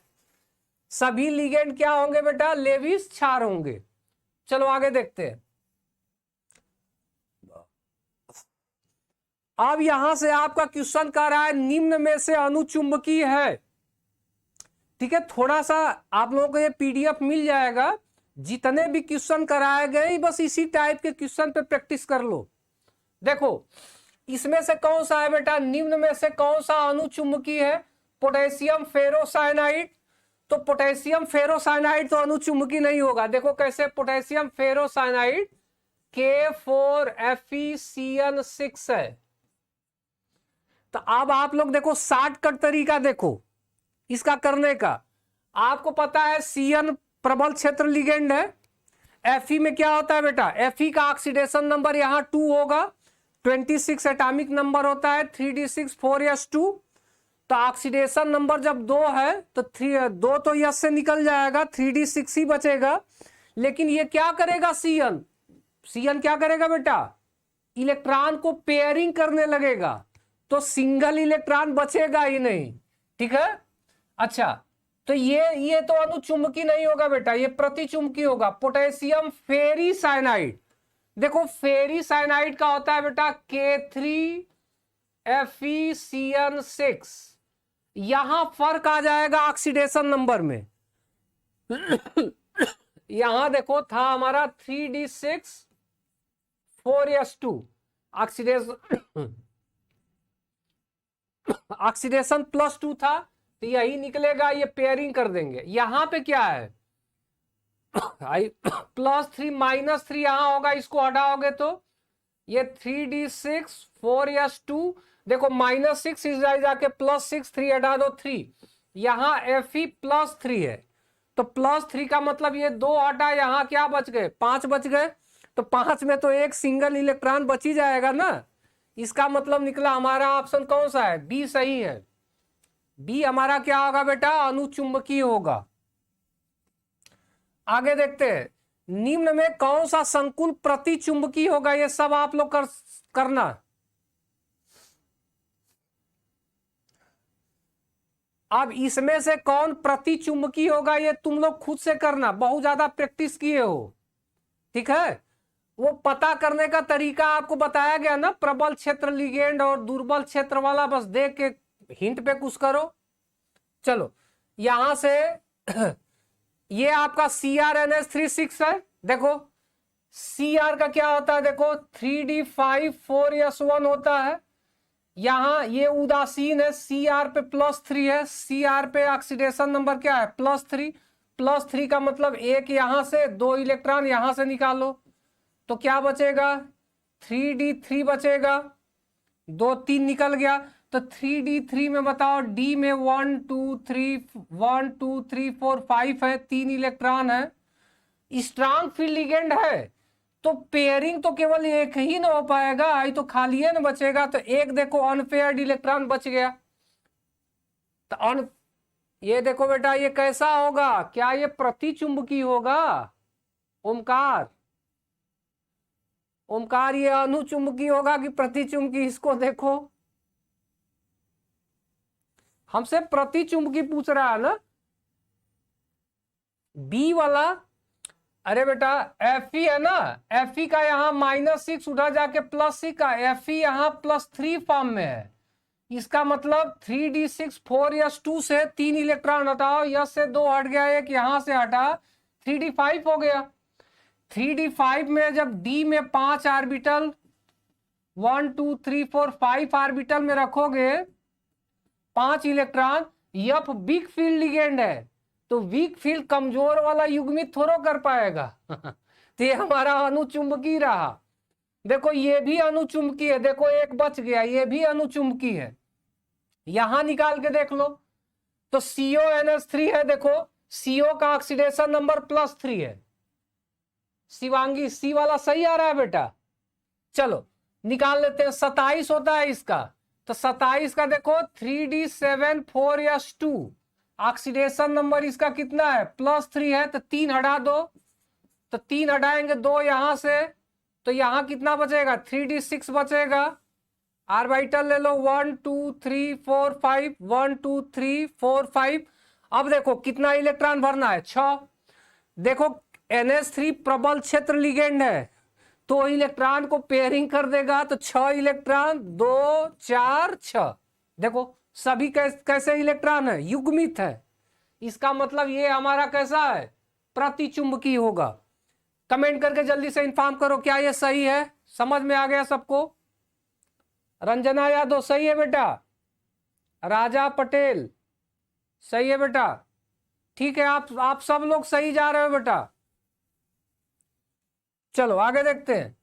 सभी लिगेंड क्या होंगे बेटा, लेविस क्षार होंगे। चलो आगे देखते हैं। अब यहां से आपका क्वेश्चन कर रहा है निम्न में से अनुचुंबकीय है, ठीक है। थोड़ा सा आप लोगों को ये PDF मिल जाएगा, जितने भी क्वेश्चन कराए गए बस इसी टाइप के क्वेश्चन पे प्रैक्टिस कर लो। देखो इसमें से कौन सा है बेटा, निम्न में से कौन सा अनुचुंबकीय है, पोटेशियम फेरोसाइनाइड। तो पोटेशियम फेरोसाइनाइड तो अनुचुंबकीय नहीं होगा। देखो कैसे, पोटेशियम फेरोसाइनाइड K4FeCN6 है। तो अब आप लोग देखो शॉर्टकट तरीका देखो इसका करने का। आपको पता है CN प्रबल क्षेत्र लिगेंड है। Fe में क्या होता है बेटा, Fe का ऑक्सीडेशन नंबर यहां 2 होगा, 26 एटॉमिक नंबर होता है, 3d6 4s2। तो ऑक्सीडेशन नंबर जब 2 है तो 2 तो यस से निकल जाएगा, 3d6 ही बचेगा। लेकिन ये क्या करेगा CN क्या करेगा बेटा, इलेक्ट्रॉन को पेयरिंग करने लगेगा, तो सिंगल इलेक्ट्रॉन बचेगा ही नहीं, ठीक है। अच्छा तो ये तो अनुचुंबकीय नहीं होगा बेटा, ये प्रतिचुंबकीय होगा। पोटेशियम फेरीसाइनाइड, देखो फेरीसाइनाइड का होता है बेटा K3FeCN6। यहां फर्क आ जाएगा ऑक्सीडेशन नंबर में। यहां देखो था हमारा 3d6 4s2 ऑक्सीडेशन +2 था, तो यही निकलेगा, ये पेयरिंग कर देंगे। यहां पे क्या है, आई +3 -3 यहां होगा, इसको हटाओगे तो ये 3d6 4s2, देखो -6 इस जाके +6 3 हटा दो 3, यहां Fe +3 है तो +3 का मतलब ये 2 हटा, यहां क्या बच गए 5 बच गए, तो 5 में तो एक सिंगल इलेक्ट्रॉन बच ही जाएगा ना। इसका मतलब निकला हमारा ऑप्शन कौन सा है, बी सही है। बी हमारा क्या होगा बेटा, अनुचुंबकीय होगा। आगे देखते हैं, निम्न में कौन सा संकुल प्रतिचुंबकीय होगा, ये सब आप लोग करना। अब इसमें से कौन प्रतिचुंबकीय होगा ये तुम लोग खुद से करना, बहुत ज्यादा प्रैक्टिस किए हो, ठीक है। वो पता करने का तरीका आपको बताया गया ना, प्रबल क्षेत्र लिगेंड और दुर्बल क्षेत्र वाला, बस देख के हिंट पे कुछ करो। चलो यहां से ये आपका CrNH36 है, देखो Cr का क्या होता है, देखो 3d5 4s1 होता है। यहां ये उदासीन है, Cr पे +3 है, Cr पे ऑक्सीडेशन नंबर क्या है +3, +3 का मतलब एक यहां से 2 इलेक्ट्रॉन यहां से निकालो तो क्या बचेगा 3d3 बचेगा, 2 3 निकल गया तो 3d3 में बताओ, d में 1 2 3 4 5 है, 3 इलेक्ट्रॉन है, स्ट्रांग फील्ड लिगेंड है तो पेयरिंग तो केवल एक ही ना हो पाएगा, आई तो खाली है ना बचेगा, तो एक देखो अनपेयर्ड इलेक्ट्रॉन बच गया। तो ये देखो बेटा ये कैसा होगा, क्या ये प्रतिचुंबकीय होगा, ओमकार ओमकार ये अनुचुंबकीय होगा कि प्रतिचुंबकीय, इसको देखो हमसे प्रतिचुंबकीय पूछ रहा है ना। बी वाला, अरे बेटा Fe है ना, Fe का यहाँ -6 उधर जाके +6 का, Fe यहाँ +3 फॉर्म में है, इसका मतलब 3d6 4s2 से 3 इलेक्ट्रॉन हटाओ, यस से 2 हट गया, एक यहां से हटा 3d5 हो गया। 3d5 में जब d में 5 ऑर्बिटल 1 2 3 4 5 ऑर्बिटल में रखोगे 5 electron, F weak field ligand है तो वीक फील्ड कमजोर वाला युग्मित थोड़ा कर पाएगा तो ये हमारा अनुचुंबकीय रहा। देखो ये भी अनुचुंबकीय है, देखो एक बच गया, ये भी अनुचुंबकीय है, यहां निकाल के देख लो तो CONH3 है, देखो CO का ऑक्सीडेशन नंबर +3 है। शिवांगी सी वाला सही आ रहा है बेटा, चलो निकाल लेते हैं। 27 होता है इसका, तो 27 का देखो 3d7 4s2, ऑक्सीडेशन नंबर इसका कितना है +3 है, तो 3 हटा दो, तो 3 हटाएंगे 2 यहां से, तो यहां कितना बचेगा 3d6 बचेगा, ऑर्बिटल ले लो 1 2 3 4 5 1 2 3 4 5। अब देखो कितना इलेक्ट्रॉन भरना है 6, देखो NH3 प्रबल क्षेत्र लिगेंड है तो इलेक्ट्रॉन को पेयरिंग कर देगा, तो 6 इलेक्ट्रॉन 2 4 6, देखो सभी कैसे इलेक्ट्रॉन है, युग्मित है, इसका मतलब ये हमारा कैसा है प्रतिचुंबकीय होगा। कमेंट करके जल्दी से इन्फॉर्म करो क्या ये सही है, समझ में आ गया सबको। रंजना यादव सही है बेटा, राजा पटेल सही है बेटा, ठीक है, आप सब लोग सही जा रहे हो बेटा। चलो आगे देखते हैं।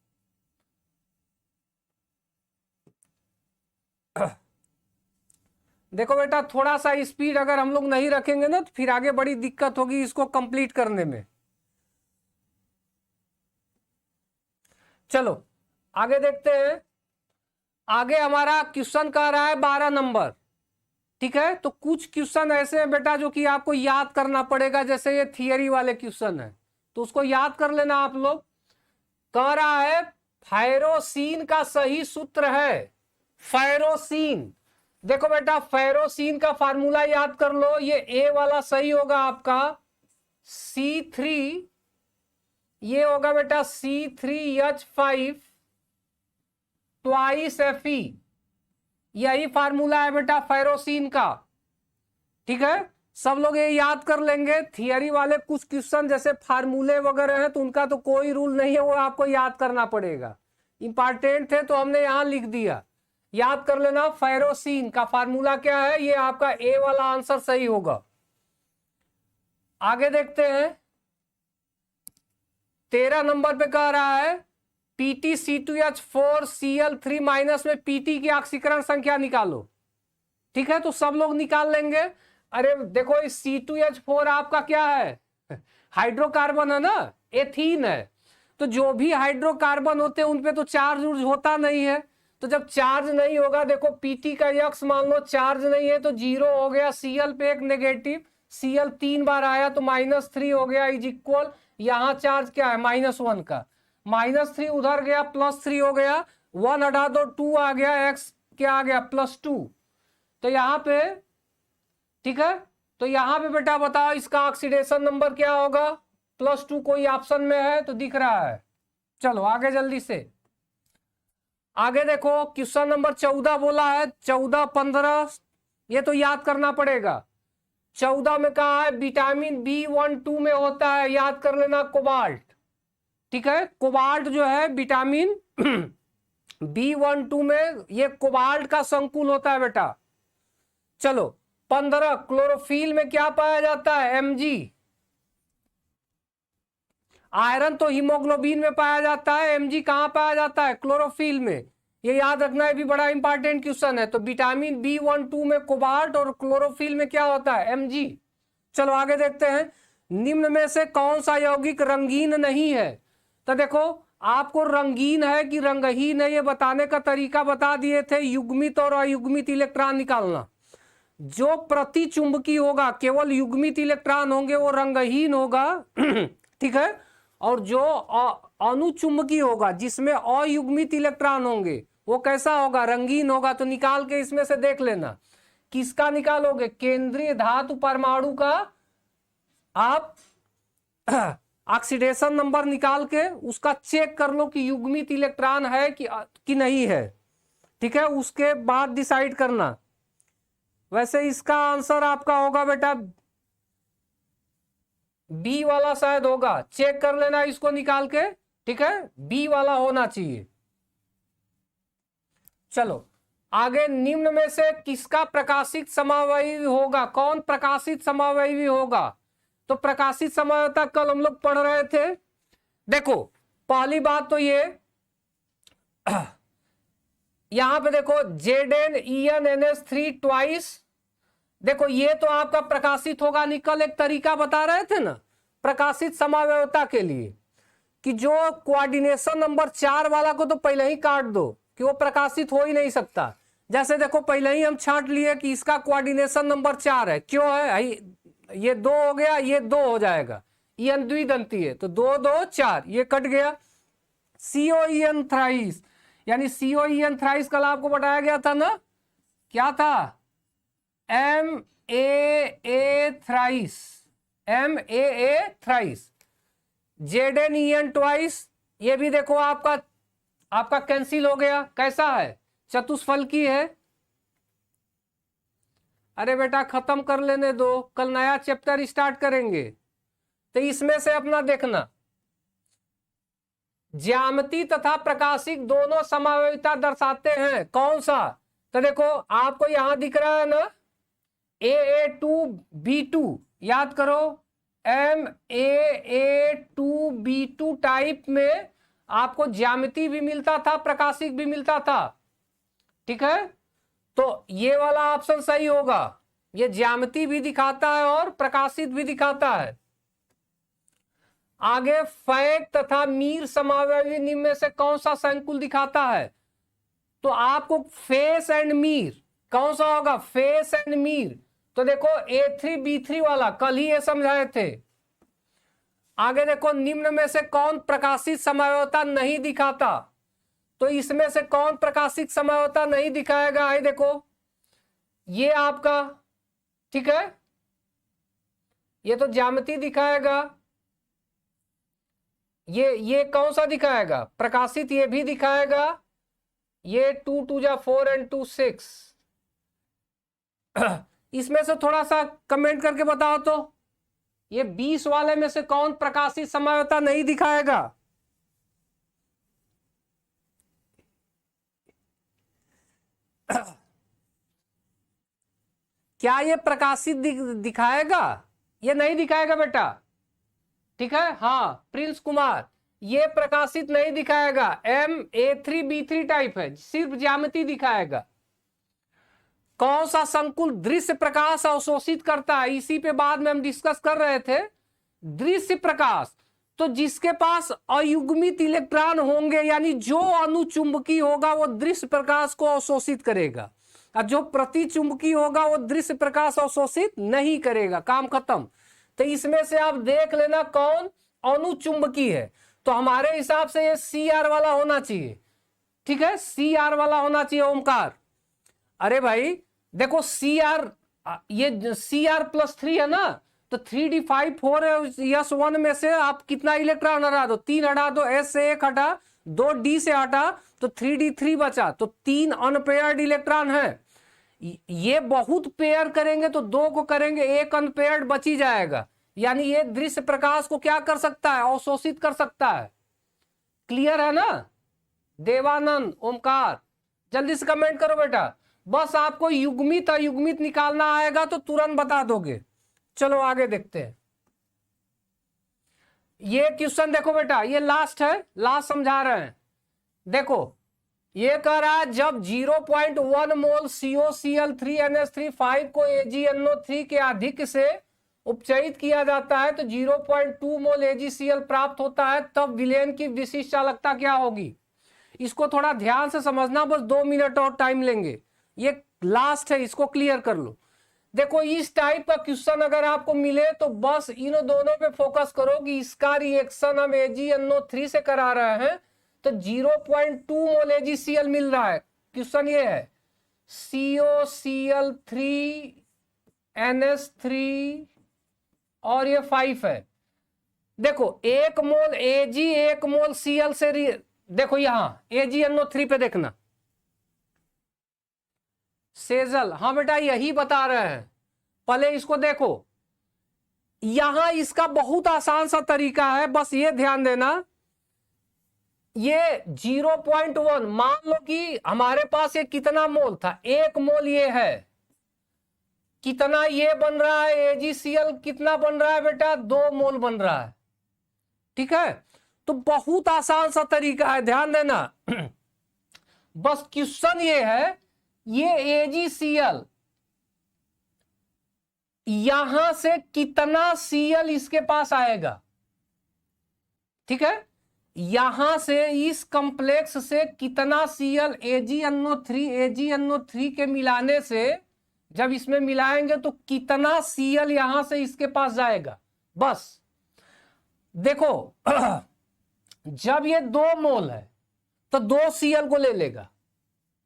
देखो बेटा थोड़ा सा स्पीड अगर हम लोग नहीं रखेंगे ना तो फिर आगे बड़ी दिक्कत होगी इसको कंप्लीट करने में। चलो आगे देखते हैं, आगे हमारा क्वेश्चन कह रहा है 12 नंबर, ठीक है। तो कुछ क्वेश्चन ऐसे हैं बेटा जो कि आपको याद करना पड़ेगा, जैसे ये थियरी वाले क्वेश्चन है तो उसको याद कर लेना आप लोग। कह रहा है फायरोसिन का सही सूत्र है, फायरोसिन, देखो बेटा फायरोसिन का फार्मूला याद कर लो, ये ए वाला सही होगा आपका C3, ये होगा बेटा C3H5 ट्वाइस Fe, यही फार्मूला है बेटा फायरोसिन का, ठीक है। सब लोग ये याद कर लेंगे। थियरी वाले कुछ क्वेश्चन जैसे फार्मूले वगैरह हैं तो उनका तो कोई रूल नहीं है, वो आपको याद करना पड़ेगा, इंपॉर्टेंट थे तो हमने यहां लिख दिया, याद कर लेना। फायरोसिन का फार्मूला क्या है, ये आपका ए वाला आंसर सही होगा। आगे देखते हैं, 13 नंबर पे कह रहा है PtC2H4Cl3 माइनस में Pt की ऑक्सीकरण संख्या निकालो। ठीक है, तो सब लोग निकाल लेंगे। अरे देखो इस C2H4 आपका क्या है, हाइड्रोकार्बन है ना, एथीन है। तो जो भी हाइड्रोकार्बन होते हैं उनपे तो चार्ज होता नहीं है। तो जब चार्ज नहीं होगा, देखो Pt का यक्स मान लो चार्ज नहीं है तो 0 हो गया, Cl पे एक नेगेटिव, Cl 3 बार आया तो -3 हो गया, इज इक्वल, यहां चार्ज क्या है -1 का, -3 उधर गया +3 हो गया, 1 हटा दो 2 आ गया, x क्या आ गया +2। तो यहां पे ठीक है, तो यहां पे बेटा बताओ इसका ऑक्सीडेशन नंबर क्या होगा, +2 कोई ऑप्शन में है तो दिख रहा है। चलो आगे जल्दी से आगे देखो, क्वेश्चन नंबर 14 बोला है, 14 15 ये तो याद करना पड़ेगा। 14 में कहा है विटामिन B12 में होता है, याद कर लेना, कोबाल्ट। ठीक है, कोबाल्ट जो है विटामिन B12 में ये कोबाल्ट का संकुल होता है बेटा। चलो 15 क्लोरोफिल में क्या पाया जाता है, Mg। आयरन तो हीमोग्लोबिन में पाया जाता है, Mg कहां पाया जाता है, क्लोरोफिल में। ये याद रखना है, भी बड़ा इंपॉर्टेंट क्वेश्चन है। तो विटामिन B12 में कोबाल्ट और क्लोरोफिल में क्या होता है, Mg। चलो आगे देखते हैं, निम्न में से कौन सा यौगिक रंगीन नहीं है। तो देखो आपको रंगीन है कि रंगहीन है ये बताने का तरीका बता दिए थे, युग्मित और अयुग्मित इलेक्ट्रॉन निकालना। जो प्रतिचुंबकी होगा, केवल युग्मित इलेक्ट्रॉन होंगे, वो रंगहीन होगा। ठीक है, और जो अनुचुंबकी होगा, जिसमें अयुग्मित इलेक्ट्रॉन होंगे, वो कैसा होगा, रंगीन होगा। तो निकाल के इसमें से देख लेना, किसका निकालोगे, केंद्रीय धातु परमाणु का आप ऑक्सीडेशन नंबर निकाल के उसका चेक कर लो कि युग्मित इलेक्ट्रॉन है कि नहीं है। ठीक है, उसके बाद डिसाइड करना। वैसे इसका आंसर आपका होगा बेटा बी वाला शायद होगा, चेक कर लेना इसको निकाल के। ठीक है, बी वाला होना चाहिए। चलो आगे, निम्न में से किसका प्रकाशित समावयवी होगा, कौन प्रकाशित समावयवी होगा। तो प्रकाशित समावयवता कल हम लोग पढ़ रहे थे। देखो पहली बात तो ये यहां पे देखो ZnEnNH3 ट्वाइस, देखो ये तो आपका प्रकाशित होगा। निकल एक तरीका बता रहे थे ना प्रकाशित समावयवता के लिए, कि जो कोऑर्डिनेशन नंबर 4 वाला को तो पहले ही काट दो कि वो प्रकाशित हो ही नहीं सकता। जैसे देखो पहले ही हम छांट लिए कि इसका कोऑर्डिनेशन नंबर 4 है, क्यों है, ये 2 हो गया, ये 2 हो जाएगा, ये द्विदंती है तो 2 2 4, ये कट गया। COEN थ्राइस, यानी COEN थ्राइस कल आपको बताया गया था ना, क्या था, MAA thrice, MAA thrice. ZnEn twice, ये भी देखो आपका कैंसिल हो गया। कैसा है, चतुष्फलकी है। अरे बेटा खत्म कर लेने दो, कल नया चैप्टर स्टार्ट करेंगे। तो इसमें से अपना देखना, ज्यामिति तथा प्रकाशिक दोनों समावयविता दर्शाते हैं, कौन सा। तो देखो आपको यहां दिख रहा है ना AA2B2, याद करो MAA2B2 टाइप में आपको ज्यामिति भी मिलता था, प्रकाशिक भी मिलता था। ठीक है, तो ये वाला ऑप्शन सही होगा, ये ज्यामिति भी दिखाता है और प्रकाशित भी दिखाता है। आगे फैक तथा मीर समावयवी निम्न में से कौन सा संकुल दिखाता है। तो आपको फेस एंड मीर कौन सा होगा, फेस एंड मीर। तो देखो A3B3 वाला कल ही ये समझाए थे। आगे देखो निम्न में से कौन प्रकाशित समावयवता नहीं दिखाता। तो इसमें से कौन प्रकाशित समावयवता नहीं दिखाएगा, आई देखो ये आपका, ठीक है, ये तो ज्यामिति दिखाएगा। ये कौन सा दिखाएगा, प्रकाशित ये भी दिखाएगा। ये 2 2 जा 4 and 2 6। इसमें से थोड़ा सा कमेंट करके बताओ तो ये 20 वाले में से कौन प्रकाशित समावयवता नहीं दिखाएगा। क्या ये प्रकाशित दिखाएगा, ये नहीं दिखाएगा बेटा। ठीक है, हाँ प्रिंस कुमार, ये प्रकाशित नहीं दिखाएगा, MA3B3 टाइप है, सिर्फ ज्यामिति दिखाएगा। कौन सा संकुल दृश्य प्रकाश अवशोषित करता है, इसी पे बाद में हम डिस्कस कर रहे थे। दृश्य प्रकाश, तो जिसके पास अयुग्मित इलेक्ट्रॉन होंगे, यानी जो अनुचुंबकीय होगा वो दृश्य प्रकाश को अवशोषित करेगा, और जो प्रतिचुंबकीय होगा वो दृश्य प्रकाश अवशोषित नहीं करेगा। काम खत्म। तो इसमें से आप देख लेना कौन अनुचुंबकीय है। तो हमारे हिसाब से ये CR वाला होना चाहिए, ठीक है, CR वाला होना चाहिए ओमकार। अरे भाई देखो CR, ये CR+3 है ना, तो 3d5 4 S1 में से आप कितना इलेक्ट्रॉन हटा दो, 3 हटा दो, S से 1 हटा, 2d से हटा, तो 3d3 बचा, तो 3 अनपेयर्ड इलेक्ट्रॉन है। ये बहुत पेयर करेंगे तो 2 को करेंगे, 1 अनपेयर्ड बच ही जाएगा, यानी ये दृश्य प्रकाश को क्या कर सकता है, अवशोषित कर सकता है। क्लियर है ना देवानंद, ओमकार, जल्दी से कमेंट करो बेटा। बस आपको युग्मित अयुग्मित निकालना आएगा तो तुरंत बता दोगे। चलो आगे देखते हैं। ये क्वेश्चन देखो बेटा, ये लास्ट है, लास्ट समझा रहे हैं। देखो ये कह रहा है जब 0.1 मोल COCl3NH3 को AgNO3 के अधिक से उपचयित किया जाता है तो 0.2 मोल AgCl प्राप्त होता है, तब विलयन की विशिष्ट चालकता क्या होगी। इसको थोड़ा ध्यान से समझना, बस 2 मिनट और टाइम लेंगे, ये लास्ट है, इसको क्लियर कर लो। देखो इस टाइप का क्वेश्चन अगर आपको मिले तो बस इन दोनों पे फोकस करो कि इसका रिएक्शन हम AgNO3 से करा रहे हैं तो 0.2 मोल AgCl मिल रहा है। क्वेश्चन ये है COCl3NH3 और ये 5 है। देखो 1 मोल Ag 1 मोल Cl से देखो यहां AgNO3 पे देखना, सेजल, हाँ बेटा यही बता रहे हैं। पहले इसको देखो, यहां इसका बहुत आसान सा तरीका है, बस ये ध्यान देना। ये 0.1 मान लो कि हमारे पास ये कितना मोल था, 1 मोल ये है, कितना ये बन रहा है AgCl कितना बन रहा है बेटा, 2 मोल बन रहा है, ठीक है। तो बहुत आसान सा तरीका है, ध्यान देना। बस क्वेश्चन ये है, ये AgCl यहां से कितना Cl इसके पास आएगा, ठीक है, यहां से इस कॉम्प्लेक्स से कितना Cl AgNO3 के मिलाने से जब इसमें मिलाएंगे तो कितना Cl यहां से इसके पास जाएगा। बस देखो जब ये 2 मोल है तो 2 Cl को ले लेगा,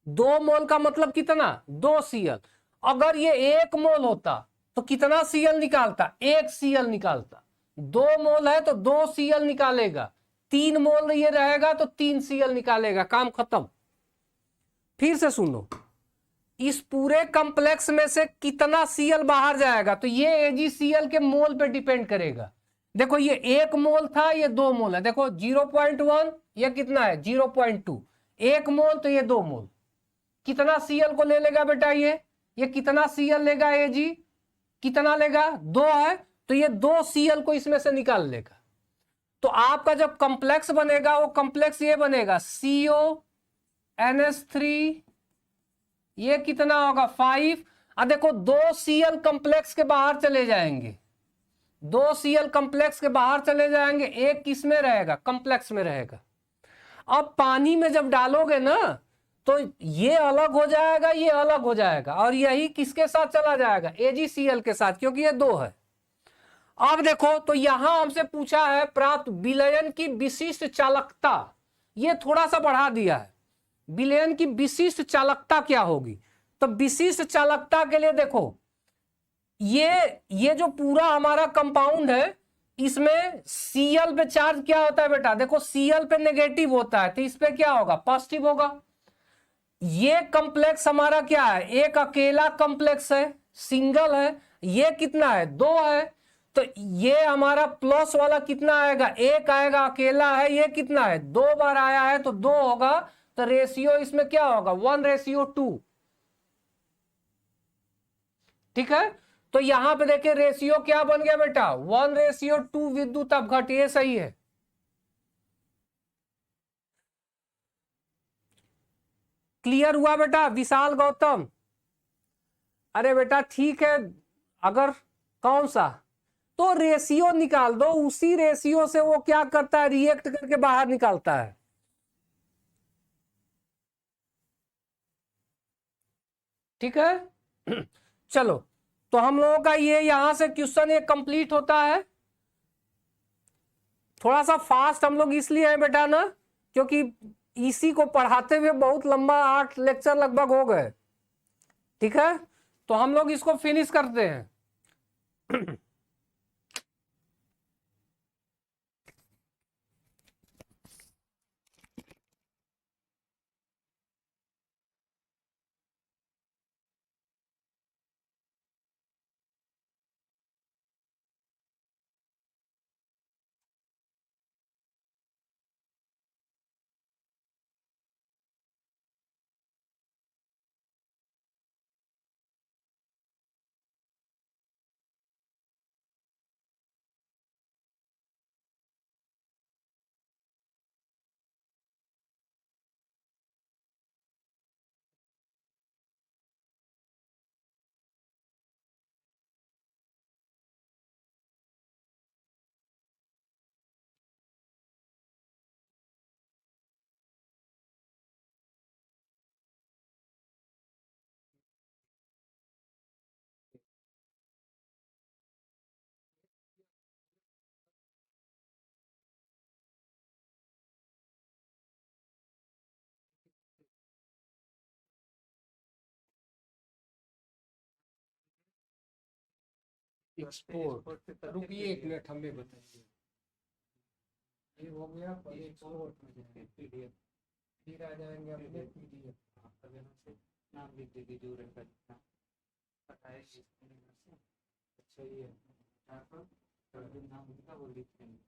2 मोल का मतलब कितना, 2 Cl। अगर ये 1 मोल होता तो कितना Cl निकालता, 1 Cl निकालता। 2 मोल है तो 2 Cl निकालेगा, 3 मोल ये रहेगा तो 3 Cl निकालेगा, काम खत्म। फिर से सुनो, इस पूरे कॉम्प्लेक्स में से कितना Cl बाहर जाएगा तो ये AgCl के मोल पे डिपेंड करेगा। देखो ये 1 मोल था, ये 2 मोल है, देखो 0.1 ये कितना है 0.2, 1 मोल तो ये 2 मोल, कितना Cl को ले लेगा बेटा, ये कितना Cl लेगा, Ag कितना लेगा, 2 है तो ये 2 Cl को इसमें से निकाल लेगा। तो आपका जब कॉम्प्लेक्स बनेगा वो कॉम्प्लेक्स ये बनेगा CONH3, ये कितना होगा 5। अब देखो 2 Cl कॉम्प्लेक्स के बाहर चले जाएंगे, 2 Cl कॉम्प्लेक्स के बाहर चले जाएंगे, एक किस में रहेगा, कॉम्प्लेक्स में रहेगा। अब पानी में जब डालोगे ना तो ये अलग हो जाएगा, ये अलग हो जाएगा, और यही किसके साथ चला जाएगा, AgCl के साथ, क्योंकि ये 2 है। अब देखो तो यहां हमसे पूछा है प्राप्त विलयन की विशिष्ट चालकता, ये थोड़ा सा बढ़ा दिया है, विलयन की विशिष्ट चालकता क्या होगी। तो विशिष्ट चालकता के लिए देखो ये जो पूरा हमारा कंपाउंड है इसमें Cl पे चार्ज क्या होता है बेटा, देखो Cl पे नेगेटिव होता है तो इस पे क्या होगा, पॉजिटिव होगा। ये कॉम्प्लेक्स हमारा क्या है, एक अकेला कॉम्प्लेक्स है, सिंगल है, ये कितना है 2 है, तो ये हमारा प्लस वाला कितना आएगा, 1 आएगा, अकेला है, ये कितना है 2 बार आया है तो 2 होगा, तो रेशियो इसमें क्या होगा 1:2, ठीक है। तो यहां पे देखिए रेशियो क्या बन गया बेटा 1:2 विद्युत अपघट, ये सही है। क्लियर हुआ बेटा विशाल गौतम? अरे बेटा ठीक है, अगर कौन सा, तो रेशियो निकाल दो, उसी रेशियो से वो क्या करता है, रिएक्ट करके बाहर निकालता है। ठीक है चलो, तो हम लोगों का ये यहां से क्वेश्चन ये कंप्लीट होता है। थोड़ा सा फास्ट हम लोग इसलिए हैं बेटा ना, क्योंकि इसी को पढ़ाते हुए बहुत लंबा 8 लेक्चर लगभग हो गए। ठीक है, तो हम लोग इसको फिनिश करते हैं एक्सपोर्ट, रुकिए 1 मिनट हमें बताइए। ये हो गया एक्सपोर्ट में जाएंगे पीडीएफ, फिर आ जाएंगे अपने पीडीएफ। नाम लिख दीजिए जो रहेगा, 28 अच्छा ये नाम लिखा वो लिख देंगे।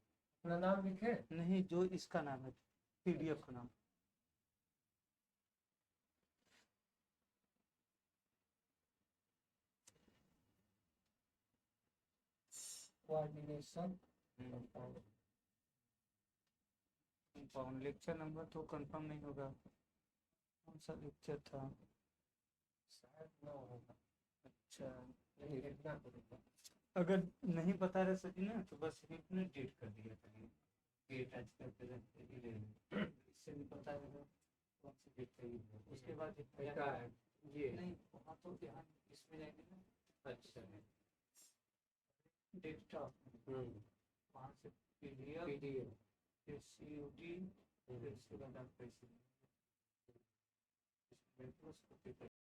अपना नाम लिखे नहीं, जो इसका नाम है पीडीएफ का नाम। कोऑर्डिनेशन कंपाउंड, लेक्चर नंबर तो कंफर्म नहीं होगा, कौन सा लेक्चर था, शायद 9 होगा। अच्छा नहीं लिखना पड़ेगा, अगर नहीं बता रहे सही ना तो बस इसने डेट कर दिया था, डेट आज का प्रेजेंट इससे भी पता है कौन सी डेट चाहिए। उसके बाद क्या है ये नहीं, वहाँ तो यहाँ इसमें जाएंगे ना। अच्छा डेस्कटॉप वहाँ से पीडीएफ फिर सीयूटी फिर उसके बाद आप कैसे